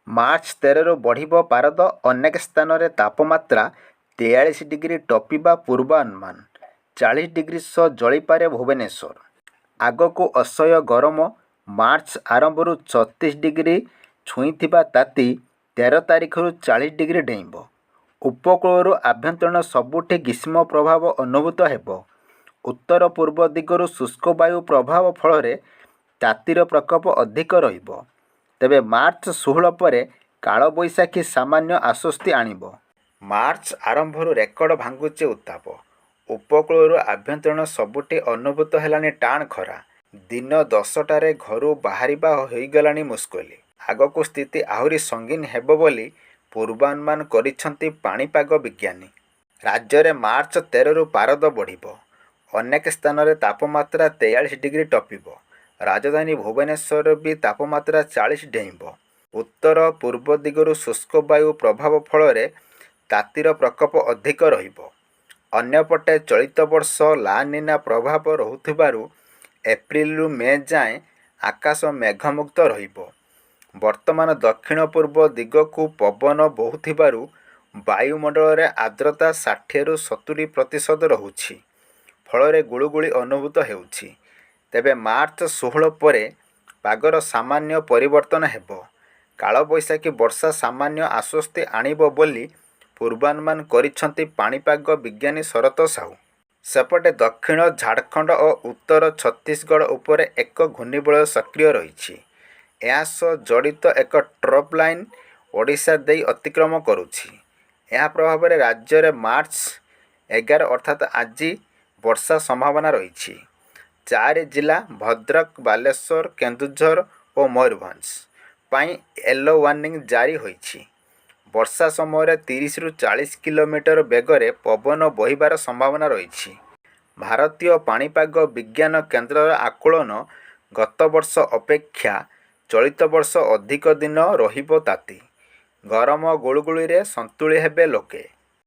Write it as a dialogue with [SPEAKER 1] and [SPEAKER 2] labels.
[SPEAKER 1] March 13ରୁ ବଢ଼ିବ ପାରଦ, ଅନେକ ସ୍ଥାନରେ ତାପମାତ୍ରା 43 ଡିଗ୍ରୀ ଟପିବା ପୂର୍ବାନୁମାନ। 40 ଡିଗ୍ରୀ ସହ ଜଳିପାରେ ଭୁବନେଶ୍ୱର। ଆଗକୁ ଅସହ୍ୟ ଗରମ। ମାର୍ଚ୍ଚ ଆରମ୍ଭରୁ 34 ଡିଗ୍ରୀ ଛୁଇଁଥିବା ତାତି 13 ତାରିଖରୁ 40 ଡିଗ୍ରୀ ଡେଇଁବ। ଉପକୂଳରୁ ଆଭ୍ୟନ୍ତରୀଣ ସବୁଠି ଗ୍ରୀଷ୍ମ ପ୍ରଭାବ ଅନୁଭୂତ ହେବ। ଉତ୍ତର ପୂର୍ବ ଦିଗରୁ ଶୁଷ୍କ ବାୟୁ ପ୍ରଭାବ ଫଳରେ ତାତିର ପ୍ରକୋପ ଅଧିକ ରହିବ। ତେବେ ମାର୍ଚ୍ଚ 16 ପରେ କାଳବୈଶାଖୀ ସାମାନ୍ୟ ଆଶ୍ୱସ୍ତି ଆଣିବ। ମାର୍ଚ୍ଚ ଆରମ୍ଭରୁ ରେକର୍ଡ ଭାଙ୍ଗୁଛି ଉତ୍ତାପ। ଉପକୂଳରୁ ଆଭ୍ୟନ୍ତରୀଣ ସବୁଠି ଅନୁଭୂତ ହେଲାଣି ଟାଣ ଖରା। ଦିନ 10ଟାରେ ଘରୁ ବାହାରିବା ହୋଇଗଲାଣି ମୁସ୍କିଲ। ଆଗକୁ ସ୍ଥିତି ଆହୁରି ସଙ୍ଗୀନ ହେବ ବୋଲି ପୂର୍ବାନୁମାନ କରିଛନ୍ତି ପାଣିପାଗ ବିଜ୍ଞାନୀ। ରାଜ୍ୟରେ ମାର୍ଚ୍ଚ 13ରୁ ପାରଦ ବଢ଼ିବ। ଅନେକ ସ୍ଥାନରେ ତାପମାତ୍ରା 43 ଡିଗ୍ରୀ ଟପିବ। ରାଜଧାନୀ ଭୁବନେଶ୍ୱରରେ ବି ତାପମାତ୍ରା 40 ଡେଇଁବ। ଉତ୍ତର ପୂର୍ବ ଦିଗରୁ ଶୁଷ୍କ ବାୟୁ ପ୍ରଭାବ ଫଳରେ ତାତିର ପ୍ରକୋପ ଅଧିକ ରହିବ। ଅନ୍ୟପଟେ ଚଳିତ ବର୍ଷ ଲାନିନା ପ୍ରଭାବ ରହୁଥିବାରୁ ଏପ୍ରିଲରୁ ମେ ଯାଏଁ ଆକାଶ ମେଘମୁକ୍ତ ରହିବ। ବର୍ତ୍ତମାନ ଦକ୍ଷିଣ ପୂର୍ବ ଦିଗକୁ ପବନ ବହୁଥିବାରୁ ବାୟୁମଣ୍ଡଳରେ ଆର୍ଦ୍ରତା 60ରୁ 70% ରହୁଛି। ଫଳରେ ଗୁଳୁଗୁଳି ଅନୁଭୂତ ହେଉଛି। ତେବେ ମାର୍ଚ୍ଚ 16 ପରେ ପାଗର ସାମାନ୍ୟ ପରିବର୍ତ୍ତନ ହେବ। କାଳବୈଶାଖୀ ବର୍ଷା ସାମାନ୍ୟ ଆଶ୍ୱସ୍ତି ଆଣିବ ବୋଲି ପୂର୍ବାନୁମାନ କରିଛନ୍ତି ପାଣିପାଗ ବିଜ୍ଞାନୀ ଶରତ ସାହୁ। ସେପଟେ ଦକ୍ଷିଣ ଝାଡ଼ଖଣ୍ଡ ଓ ଉତ୍ତର ଛତିଶଗଡ଼ ଉପରେ ଏକ ଘୂର୍ଣ୍ଣିବଳୟ ସକ୍ରିୟ ରହିଛି। ଏହା ସହ ଜଡ଼ିତ ଏକ ଟ୍ରପ୍ ଲାଇନ୍ ଓଡ଼ିଶା ଦେଇ ଅତିକ୍ରମ କରୁଛି। ଏହା ପ୍ରଭାବରେ ରାଜ୍ୟରେ ମାର୍ଚ୍ଚ 11 ଅର୍ଥାତ୍ ଆଜି ବର୍ଷା ସମ୍ଭାବନା ରହିଛି। 4 ଜିଲ୍ଲା ଭଦ୍ରକ, ବାଲେଶ୍ୱର, କେନ୍ଦୁଝର ଓ ମୟୂରଭଞ୍ଜ ପାଇଁ ୟେଲୋ ୱାର୍ଣ୍ଣିଂ ଜାରି ହୋଇଛି। ବର୍ଷା ସମୟରେ 30ରୁ 40 କିଲୋମିଟର ବେଗରେ ପବନ ବହିବାର ସମ୍ଭାବନା ରହିଛି। ଭାରତୀୟ ପାଣିପାଗ ବିଜ୍ଞାନ କେନ୍ଦ୍ରର ଆକଳନ, ଗତ ବର୍ଷ ଅପେକ୍ଷା ଚଳିତ ବର୍ଷ ଅଧିକ ଦିନ ରହିବ ତାତି। ଗରମ ଗୁଳୁଗୁଳିରେ ସନ୍ତୁଳି ହେବେ ଲୋକେ।